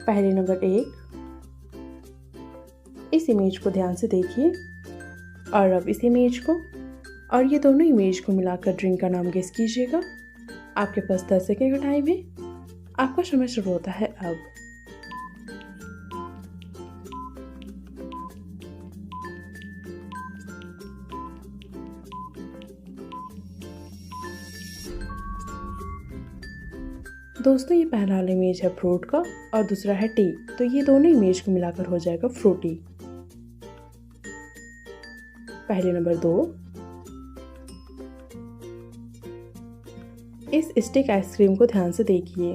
पहले नंबर 1, इस इमेज को ध्यान से देखिए और अब इस इमेज को और ये दोनों इमेज को मिलाकर ड्रिंक का नाम गेस कीजिएगा। आपके पास 10 सेकेंड का टाइम है। आपका समय शुरू होता है अब। दोस्तों ये पहला वाला इमेज है फ्रूट का और दूसरा है टी, तो ये दोनों इमेज को मिलाकर हो जाएगा फ्रूटी। पहले नंबर 2, इस स्टिक आइसक्रीम को ध्यान से देखिए।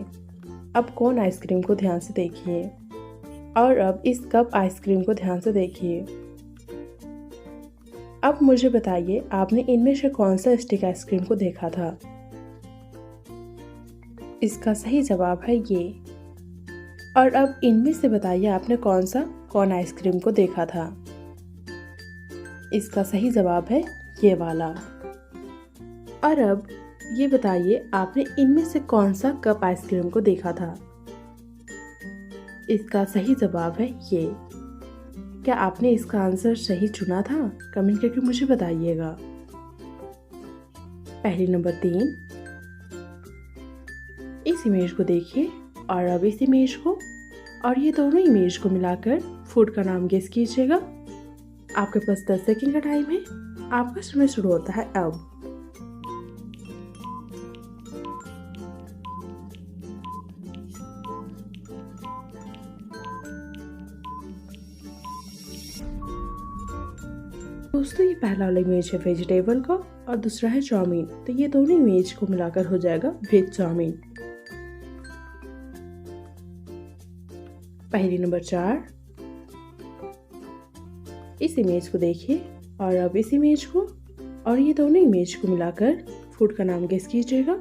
अब कोन आइसक्रीम को ध्यान से देखिए और अब इस कप आइसक्रीम को ध्यान से देखिए। अब मुझे बताइए आपने इनमें से कौन सा स्टिक आइसक्रीम को देखा था। इसका सही जवाब है ये। और अब इनमें से बताइए आपने कौन सा कोन आइसक्रीम को देखा था। इसका सही जवाब है ये वाला। और अब ये बताइए आपने इनमें से कौन सा कप आइसक्रीम को देखा था। इसका सही जवाब है ये। क्या आपने इसका आंसर सही चुना था? कमेंट करके मुझे बताइएगा। पहली नंबर 3, इस इमेज को देखिए और अब इस इमेज को और ये दोनों इमेज को मिलाकर फूड का नाम गेस कीजिएगा। आपके पास 10 सेकेंड का टाइम है। आपका समय शुरू होता है अब। दोस्तों ये पहला वाला इमेज है वेजिटेबल का और दूसरा है चाउमीन, तो ये दोनों इमेज को मिलाकर हो जाएगा वेज चाउमीन। पहली नंबर 4, इस इमेज को देखिए और अब इस इमेज को और ये दोनों इमेज को मिलाकर फूड का नाम गेस कीजिएगा।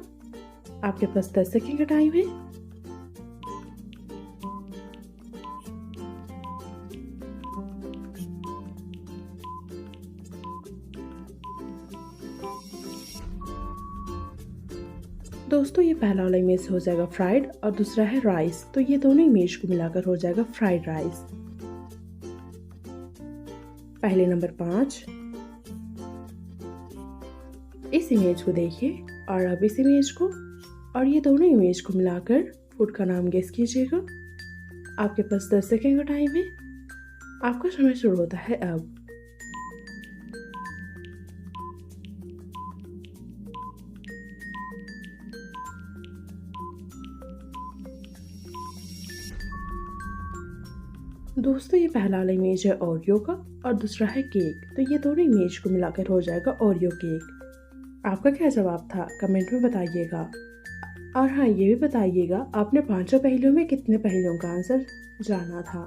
आपके पास 10 सेकेंड का टाइम है। दोस्तों ये पहला वाला इमेज हो जाएगा फ्राइड और दूसरा है राइस, तो ये दोनों इमेज को मिलाकर हो जाएगा फ्राइड राइस। पहले नंबर 5, इस इमेज को देखिए और अब इस इमेज को और ये दोनों इमेज को मिलाकर फूड का नाम गेस कीजिएगा। आपके पास 10 सेकेंड का टाइम है। आपका समय शुरू होता है अब। दोस्तों ये पहला वाला इमेज है ओरियो का और दूसरा है केक, तो ये दोनों इमेज को मिलाकर हो जाएगा ओरियो केक। आपका क्या जवाब था? कमेंट में बताइएगा। और हाँ, ये भी बताइएगा आपने 5 पहेलियों में कितने पहेलियों का आंसर जाना था।